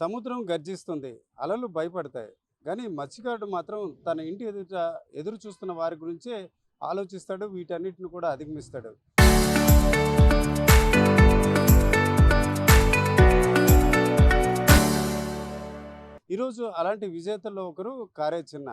సముద్రం గర్జిస్తుంది, అలలు భయపడతాయి. కానీ మత్స్యకారుడు మాత్రం తన ఇంటి ఎదుట ఎదురు చూస్తున్న వారి గురించే ఆలోచిస్తాడు. వీటన్నిటిని కూడా అధిగమిస్తాడు. ఈరోజు అలాంటి విజేతల్లో ఒకరు కారే చిన్న.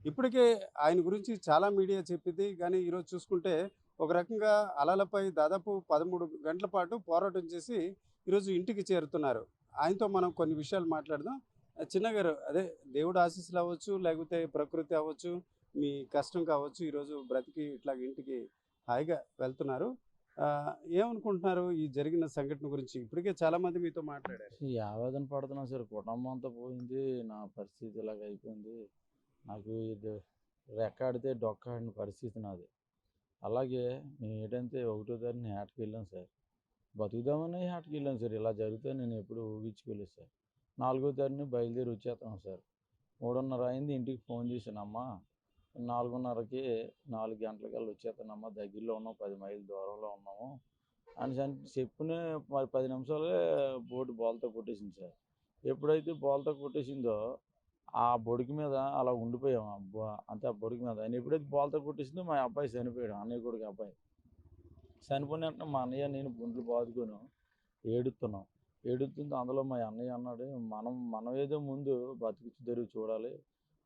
ఇప్పటికే ఆయన గురించి చాలా మీడియా చెప్పింది. కానీ ఈరోజు చూసుకుంటే ఒక రకంగా అలలపై దాదాపు 13 గంటల పాటు పోరాటం చేసి ఈరోజు ఇంటికి చేరుతున్నారు. ఆయనతో మనం కొన్ని విషయాలు మాట్లాడదాం. చిన్నగారు, అదే దేవుడు ఆశీస్సులు అవ్వచ్చు, లేకపోతే ప్రకృతి అవ్వచ్చు, మీ కష్టం కావచ్చు, ఈరోజు బ్రతికి ఇట్లాగ ఇంటికి హాయిగా వెళ్తున్నారు. ఏమనుకుంటున్నారు ఈ జరిగిన సంఘటన గురించి? ఇప్పటికే చాలామంది మీతో మాట్లాడారు. ఈ ఆవేదన పడుతున్నా సార్. కుటుంబం అంతా పోయింది. నా పరిస్థితి ఇలాగ అయిపోయింది. నాకు ఇది రెక్కాడితే డొక్కాడిన పరిస్థితి నాది. అలాగే నేను ఏంటంటే ఒకటో తారీఖున వేటకి వెళ్ళాను సార్. బతుకుదామని వేటకి వెళ్ళాను సార్. ఇలా జరిగితే నేను ఎప్పుడు ఊహించుకోలేదు సార్. 4వ తారీఖున బయలుదేరి వచ్చేస్తాను సార్. 3:30 అయింది. ఇంటికి ఫోన్ చేశానమ్మా, 4:30కి 4 గంటలకల్లా వచ్చేస్తానమ్మా, దగ్గరలో ఉన్నాం, 10 మైళ్ళ దూరంలో ఉన్నాము అనేసి చెప్పిన మరి 10 నిమిషాలే బోటు బోల్తా కొట్టేసింది సార్. ఎప్పుడైతే బోల్తా కొట్టేసిందో ఆ బొడికి మీద అలా ఉండిపోయాం. అంతే ఆ బొడికి మీద. ఆయన ఎప్పుడైతే బోల్తా కొట్టేసిందో మా అబ్బాయి చనిపోయాడు. అన్నయ్య కొడుకు అబ్బాయి చనిపోయిన వెంటనే మా అన్నయ్య నేను గుండ్లు బాదుకొని ఏడుస్తున్నాం. ఏడుతుంటే అందులో మా అన్నయ్య అన్నాడు, మనం ఏదో ముందు బతుకుచ్చు తెరుగు చూడాలి.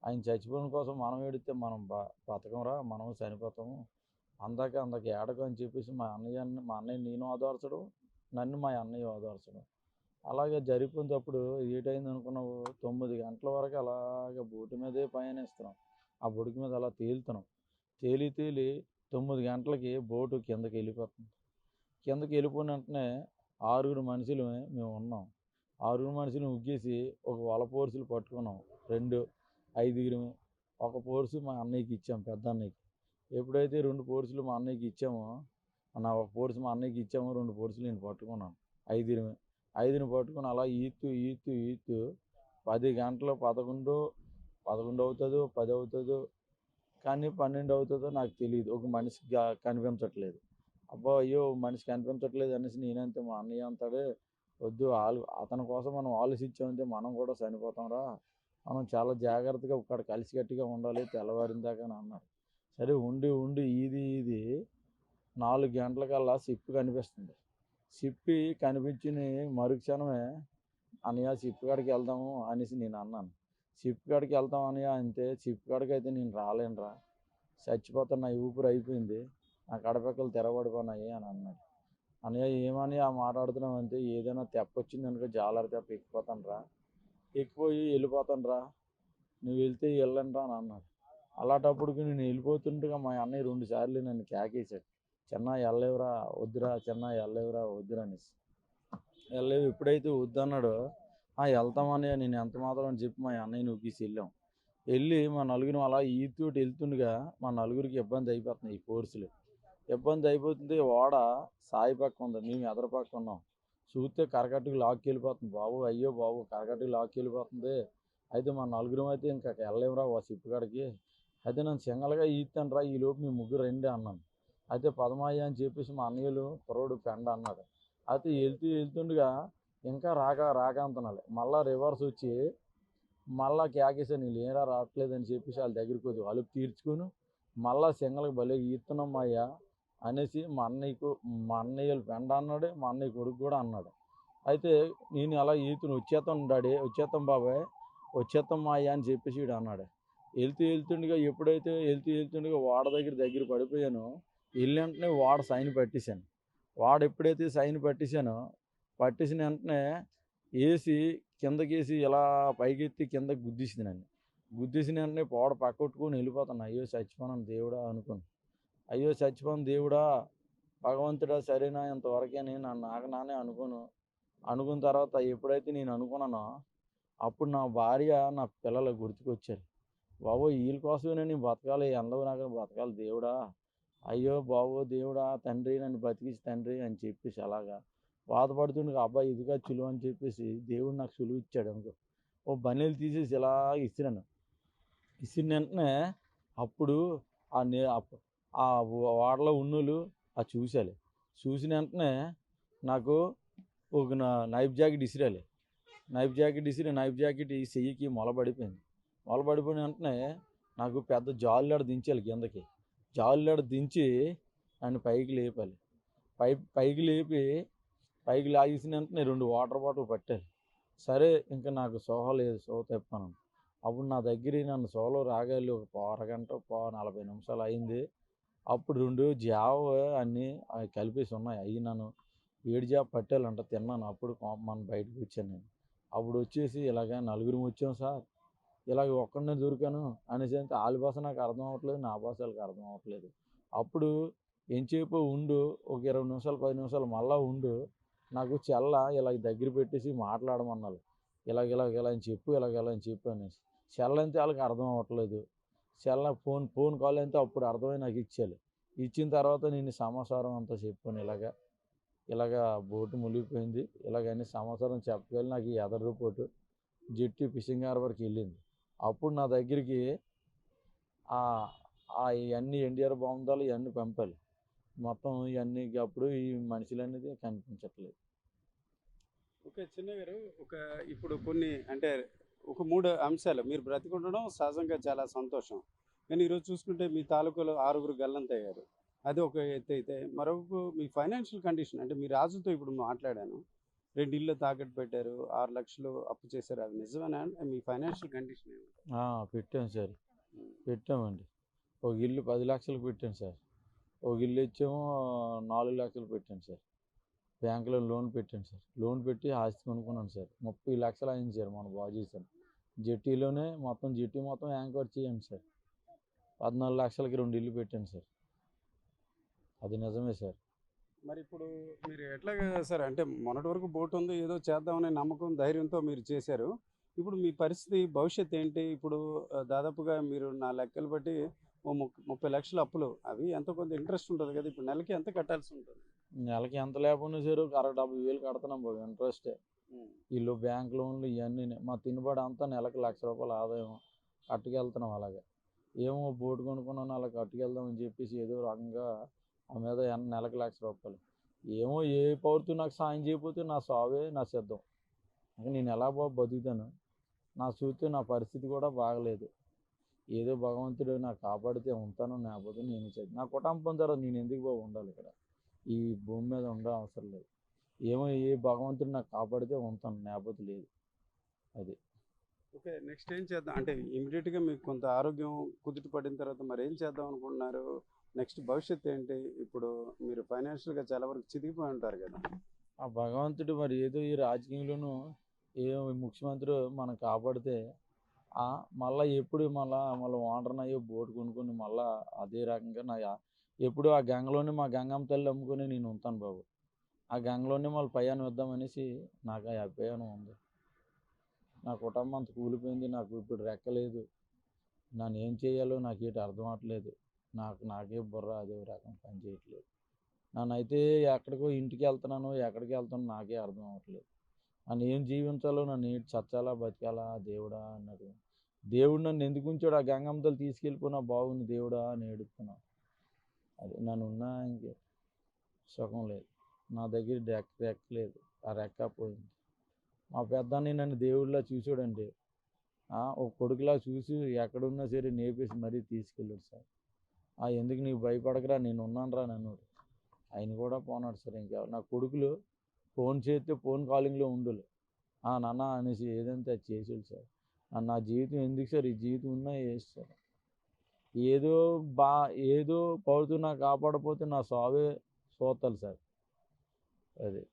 ఆయన చచ్చిపోయిన కోసం మనం ఏడితే మనం బతకంరా, మనం చనిపోతాము. అందాక ఏడకు అని చెప్పేసి మా అన్నయ్య నేను ఓదార్చడం, నన్ను మా అన్నయ్య ఓదార్చడం. అలాగే జరిగిపోయినప్పుడు ఏటైంది అనుకున్నావు, 9 గంటల వరకు అలాగ బోటు మీదే పయనిస్తున్నాం. ఆ బొడికి మీద అలా తేలుతున్నాం. తేలి 9 గంటలకి బోటు కిందకి వెళ్ళిపోతుంది. కిందకి వెళ్ళిపోయిన వెంటనే 6 మనుషులు మేము ఉన్నాం. 6 మనుషులు ఉగ్గేసి ఒక వల పోర్సులు పట్టుకున్నాం. 2 5 ఒక పోర్సు మా అన్నయ్యకి ఇచ్చాం, పెద్ద అన్నయ్యకి. ఎప్పుడైతే 2 పోర్సులు మా అన్నయ్యకి ఇచ్చామో, ఒక పోర్సు మా అన్నయ్యకి ఇచ్చామో, 2 పోర్సులు నేను పట్టుకున్నాను. 5 పట్టుకుని అలా ఈత్తు 10 గంటలు 11 అవుతుందో 10 అవుతుందో కానీ 12 అవుతుందో నాకు తెలియదు. ఒక మనిషి కనిపించట్లేదు. అబ్బా అయ్యో మనిషి కనిపించట్లేదు అనేసి నేనంతే. మా అన్నయ్య అంటాడు, వద్దు అతని కోసం మనం ఆలోచించామంటే మనం కూడా చనిపోతాంరా, మనం చాలా జాగ్రత్తగా ఇక్కడ కలిసికట్టుగా ఉండాలి తెల్లవారిన దాకా అని అన్నారు. సరే ఉండి ఇది 4 గంటలకల్లా షిప్ కనిపిస్తుంది. షిప్ కనిపించిన మరుక్షణమే, అన్నయ్య షిప్ కాడికి వెళ్దాము అనేసి నేను అన్నాను. షిప్ కాడికి వెళ్తాం అన్నయ్య అంటే, షిప్ కాడికి అయితే నేను రాలేనురా, చచ్చిపోతున్నా, ఊపిరి అయిపోయింది, నా కడపక్కలు తెరబడిపోయినాయి అని అన్నాడు. అన్నయ్య ఏమని ఆ మాట్లాడుతున్నావు అంటే, ఏదైనా తెప్పొచ్చింది అనుకో జాలరి తెప్ప ఎక్కిపోతాను రా, ఎక్కిపోయి వెళ్ళిపోతాను రా, నువ్వు వెళ్తే వెళ్ళండి రా అని అన్నాడు. అలాంటప్పటికి నేను వెళ్ళిపోతుండగా మా అన్నయ్య 2 సార్లు నన్ను కేకేశాడు, చిన్న వెళ్ళలేవురా వద్దురా, చిన్న వెళ్ళలేవురా వద్దురా అనేసి. వెళ్ళలేవు. ఎప్పుడైతే వద్దన్నాడో, వెళ్తామని నేను ఎంత మాత్రం అని చెప్పి మా అన్నయ్యని ఊపిసి వెళ్ళాం. వెళ్ళి మా నలుగురు అలా ఈతోటి వెళ్తుండగా మా నలుగురికి ఇబ్బంది అయిపోతుంది. ఈ కోర్సులు ఇబ్బంది అయిపోతుంది. ఓడ సాయి పక్క ఉంది, మేము ఎదర పక్క ఉన్నాం. చూస్తే కరకట్టుకు లాక్కి వెళ్ళిపోతుంది. బాబు అయ్యో బాబు కరకట్టుకు లాక్కి వెళ్ళిపోతుంది. అయితే మా నలుగురం అయితే ఇంకా వెళ్ళలేమురా ఓ షిప్ కాడికి, అయితే నన్ను సింగల్గా ఈతాను రా, ఈ లోపు మీ ముగ్గురు రండి అన్నాను. అయితే పదమాయ అని చెప్పేసి మా అన్నయ్యలు కుర్రోడు పెండ అన్నాడు. అయితే వెళ్తుండగా ఇంకా రాక అంటున్నాడు. మళ్ళీ రివర్స్ వచ్చి మళ్ళా కేకేసాను, వీళ్ళు ఏరా రావట్లేదని చెప్పేసి వాళ్ళ దగ్గరికి వచ్చి అలుపు తీర్చుకొని మళ్ళా సింగల్కి భలే ఈతున్నాం అయ్యా అనేసి మా అన్నయ్యలు పెండ అన్నాడు, మా అన్నయ్య కొడుకు కూడా అన్నాడు. అయితే నేను అలా వచ్చేస్తాం బాబాయ్, వచ్చేస్తాం మా అయ్యా అని చెప్పేసి వీడు అన్నాడు. వెళ్తుండగా ఎప్పుడైతే వెళ్తుండగా వాడ దగ్గర పడిపోయానో, వెళ్ళి వెంటనే వాడ సైన్ పట్టేశాను. వాడ ఎప్పుడైతే సైన్ పట్టేసిన వెంటనే వేసి కిందకేసి ఇలా పైకెత్తి కిందకి గుద్దేసింది నన్ను. గుద్దేసిన వెంటనే పోడ పక్కొట్టుకొని వెళ్ళిపోతాను. అయ్యో చచ్చిపోనాను దేవుడా అనుకుని, అయ్యో చచ్చిపోను దేవుడా భగవంతుడా సరేనా ఇంతవరకేని నాకు నానే అనుకున్న తర్వాత ఎప్పుడైతే నేను అనుకున్నానో అప్పుడు నా భార్య నా పిల్లలు గుర్తుకొచ్చారు. బాబోయ్ వీళ్ళ కోసమే నేను బతకాలి, ఎండవు నాకు బతకాలి దేవుడా, అయ్యో బాబో దేవుడా తండ్రి నన్ను బతికించి తండ్రి అని చెప్పేసి అలాగా బాధపడుతుండగా, అబ్బాయి ఇదిగా చులువు అని చెప్పేసి దేవుడు నాకు సులువు ఇచ్చాడు అనుకో. ఓ బనీలు తీసేసి ఇలా ఇసిరాను. ఇసిన వెంటనే అప్పుడు ఆ వాడలో ఉన్నోళ్ళు చూసిన వెంటనే నాకు ఒక నైఫ్ జాకెట్ ఇసిరాలి. నైఫ్ జాకెట్ ఇసిరి నైఫ్ జాకెట్ ఈ చెయ్యికి మొలబడిపోయింది. మొలబడిపోయిన వెంటనే నాకు పెద్ద జాలిలాడ దించాలి కిందకి. జాలిలాడ దించి ఆయన పైకి లేపాలి. పైకి లేపి పైకి లాగేసిన వెంటనే 2 వాటర్ బాటిల్ పట్టాలి. సరే ఇంకా నాకు సోహ లేదు, సోహ తెప్పాను. అప్పుడు నా దగ్గర నన్ను సోలో రాగాలి ఒక అరగంట 40 నిమిషాలు అయింది. అప్పుడు 2 జావ అన్నీ కలిపేసి ఉన్నాయి. అవి నన్ను ఏడు జావ పట్టాలంట తిన్నాను. అప్పుడు మన బయటకు వచ్చాను నేను. అప్పుడు వచ్చేసి ఇలాగ నలుగురం వచ్చాం సార్, ఇలాగ ఒక్కడినే దొరికాను అనేసి అంటే వాళ్ళ భాష నాకు అర్థం అవ్వట్లేదు, నా భాష వాళ్ళకి అర్థం అవ్వట్లేదు. అప్పుడు ఎంచేపు ఉండు, ఒక 20 నిమిషాలు 10 నిమిషాలు మళ్ళా ఉండు, నాకు చెల్ల ఇలాగ దగ్గర పెట్టేసి మాట్లాడమన్నారు. ఇలా అని చెప్పు, ఇలా అని చెప్పు అనేసి. చెల్ల అంతే వాళ్ళకి అర్థం అవ్వట్లేదు. చెల్ల ఫోన్ కాల్ అయితే అప్పుడు అర్థమై నాకు ఇచ్చేయాలి. ఇచ్చిన తర్వాత నేను సమాచారం అంతా చెప్పాను. ఇలాగా బోటు మునిగిపోయింది, ఇలాగని సమాచారం చెప్పగలి నాకు ఈ ఎదర్ రిపోర్టు జెట్టి ఫిషింగ్ హార్బర్కి వెళ్ళింది. అప్పుడు నా దగ్గరికి ఇవన్నీ ఎన్డీఆర్ బాంబుదాలు ఇవన్నీ పంపాలి. మొత్తం ఇవన్నీ అప్పుడు ఈ మనుషులు అనేది కనిపించట్లేదు. ఓకే చిన్న గారు, ఇప్పుడు కొన్ని అంటే ఒక 3 అంశాలు మీరు బ్రతికుండడం సహజంగా చాలా సంతోషం. కానీ ఈరోజు చూసుకుంటే మీ తాలూకాలో 6 గల్లంతయ్యారు. అది ఒక ఎత్తు అయితే, మరొక మీ ఫైనాన్షియల్ కండిషన్ అంటే మీ రాజుతో ఇప్పుడు మాట్లాడాను. 2 ఇళ్ళు తాకట్టు పెట్టారు, 6 లక్షలు అప్పు చేశారు. అది నిజమేనా? మీ ఫైనాన్షియల్ కండిషన్ ఏమిటి? పెట్టాం సార్, పెట్టామండి. ఒక ఇల్లు 10 లక్షలకు పెట్టాను సార్. ఒక ఇల్లు ఇచ్చేమో 4 లక్షలు పెట్టాను సార్. బ్యాంకులో లోన్ పెట్టాను సార్. లోన్ పెట్టి ఆస్తి కొనుక్కున్నాను సార్. 30 లక్షలు అయింది సార్ మన బాగు చేశాను. జెట్టీలోనే జెట్టీ మొత్తం యాంకర్ చేయండి సార్. 14 లక్షలకి 2 ఇల్లు పెట్టాను సార్. అది నిజమే సార్. మరి ఇప్పుడు మీరు ఎట్లాగా సార్, అంటే మొన్నటి వరకు బోట్ ఉంది, ఏదో చేద్దామనే నమ్మకం ధైర్యంతో మీరు చేశారు. ఇప్పుడు మీ పరిస్థితి భవిష్యత్తు ఏంటి? ఇప్పుడు దాదాపుగా మీరు నా లెక్కలు బట్టి ఓ 30 లక్షల అప్పులు, అవి ఎంతో కొంత ఇంట్రెస్ట్ ఉంటుంది కదా, ఇప్పుడు నెలకి ఎంత కట్టాల్సి ఉంటుంది? నెలకి ఎంత లేకపోయినా సార్ ఒక 60,000-70,000 కడుతున్నాం బాబు ఇంట్రెస్టే. ఇల్లు బ్యాంక్ లోన్లు ఇవన్నీ మా తినబడి అంతా నెలకు ₹1,00,000 ఆదాయం కట్టుకెళ్తున్నాం. అలాగే ఏమో బోటు కొనుక్కున్నాను అలా కట్టుకెళ్దామని చెప్పేసి ఏదో రకంగా ఆ మీద నెలకు ₹1,00,000. ఏమో ఏ పౌరుతూ నాకు సాయం చేయకపోతే నా సావే నా సిద్ధం. నేను ఎలా బాబు బతుకుతాను? నా చూస్తే నా పరిస్థితి కూడా బాగలేదు. ఏదో భగవంతుడు నాకు కాపాడితే ఉంటాను, లేకపోతే నేను నా కుటుంబం తర్వాత నేను ఎందుకు బాబు ఉండాలి ఇక్కడ? ఈ భూమి మీద ఉండడం అవసరం లేదు. ఏమో ఏ భగవంతుడు నాకు కాపాడితే ఉంటాను, లేకపోతే లేదు. అది ఓకే, నెక్స్ట్ ఏం చేద్దాం అంటే ఇమీడియట్గా మీకు కొంత ఆరోగ్యం కుదుట పడిన తర్వాత మరి ఏం చేద్దాం అనుకుంటున్నారు? నెక్స్ట్ భవిష్యత్తు ఏంటి? ఇప్పుడు మీరు ఫైనాన్షియల్గా చాలా వరకు చితికిపోయి ఉంటారు కదా. ఆ భగవంతుడు మరి ఏదో ఈ రాజకీయంలోనూ ఏ ముఖ్యమంత్రి మనం కాపాడితే మళ్ళీ ఎప్పుడు మళ్ళీ ఓనర్ని అయ్యో బోటు కొనుక్కొని మళ్ళీ అదే రకంగా ఎప్పుడు ఆ గంగలోనే మా గంగమ్మ తల్లి అమ్ముకొని నేను ఉంటాను బాబు. ఆ గంగలోనే మళ్ళీ ప్రయాణం ఇద్దామనేసి నాకు ఆ అభిప్రాయం ఉంది. నా కుటుంబం అంత కూలిపోయింది, నాకు ఇప్పుడు రెక్కలేదు. నన్ను ఏం చేయాలో నాకేంటి అర్థం అవ్వట్లేదు. నాకే బుర్ర అదే రకం పని చేయట్లేదు. నన్నైతే ఎక్కడికో ఇంటికి వెళ్తున్నాను, ఎక్కడికి వెళ్తానో నాకే అర్థం అవ్వట్లేదు. నన్ను ఏం జీవించాలో, నన్ను ఏంటి చచ్చాలా బతికాలా దేవుడా అన్నది. దేవుడు నన్ను ఎందుకు ఉంచాడు? ఆ గంగమ్మతలు తీసుకెళ్ళిపోయినా బాగుంది దేవుడా అని ఏడుస్తున్నాను. అది నన్ను ఉన్నా ఇంకే సుఖం లేదు. నా దగ్గర రెక్క లేదు, ఆ రెక్క పోయింది. మా పెద్దాన్ని నన్ను దేవుడిలా చూసాడండి. ఒక కొడుకులా చూసి ఎక్కడున్నా సరే నేపేసి మరీ తీసుకెళ్ళాడు సార్. ఎందుకు నీకు భయపడకరా, నేను ఉన్నాను రా నన్ను. ఆయన కూడా పోనాడు సార్. ఇంకా నా కొడుకులు ఫోన్ చేస్తే ఫోన్ కాలింగ్లో ఉండాలి. నాన్న అనేసి ఏదంటే అది చేసాడు సార్. నా జీవితం ఎందుకు సార్? ఈ జీవితం ఉన్నా వేస్ట్ సార్. ఏదో పౌరుతూ నాకు కాపాడపోతే నా సావే సోతాలు సార్. అది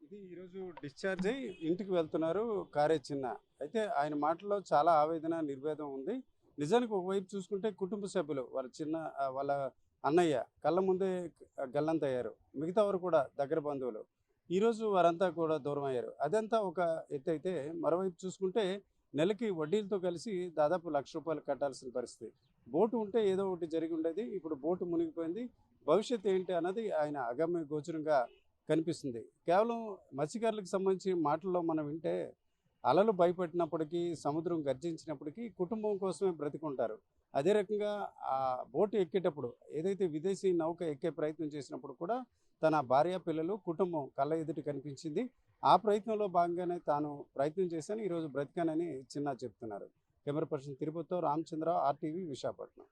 ఇది ఈరోజు డిశ్చార్జ్ అయ్యి ఇంటికి వెళ్తున్నారు కారే చిన్న. అయితే ఆయన మాటల్లో చాలా ఆవేదన, నిర్వేదం ఉంది. నిజానికి ఒకవైపు చూసుకుంటే కుటుంబ సభ్యులు వాళ్ళ అన్నయ్య కళ్ళ ముందే గల్లంతయ్యారు. మిగతా వారు కూడా దగ్గర బంధువులు ఈరోజు వారంతా కూడా దూరం అయ్యారు. అదంతా ఒక ఎత్తు అయితే, మరోవైపు చూసుకుంటే నెలకి వడ్డీలతో కలిసి దాదాపు ₹1,00,000 కట్టాల్సిన పరిస్థితి. బోటు ఉంటే ఏదో ఒకటి జరిగి ఉండేది. ఇప్పుడు బోటు మునిగిపోయింది. భవిష్యత్తు ఏంటి అన్నది ఆయన అగమ్య గోచరంగా కనిపిస్తుంది. కేవలం మత్స్యకారులకు సంబంధించిన మాటల్లో మనం వింటే అలలు భయపెట్టినప్పటికీ, సముద్రం గర్జించినప్పటికీ కుటుంబం కోసమే బ్రతికుంటారు. అదే రకంగా ఆ బోటు ఎక్కేటప్పుడు ఏదైతే విదేశీ నౌక ఎక్కే ప్రయత్నం చేసినప్పుడు కూడా తన భార్య, పిల్లలు, కుటుంబం కళ్ళ ఎదుట కనిపించింది. ఆ ప్రయత్నంలో భాగంగానే తాను ప్రయత్నం చేశాను, ఈరోజు బ్రతికానని చిన్న చెప్తున్నారు. కెమెరా పర్సన్ తిరుపతితో రామచంద్ర, ఆర్టీవీ, విశాఖపట్నం.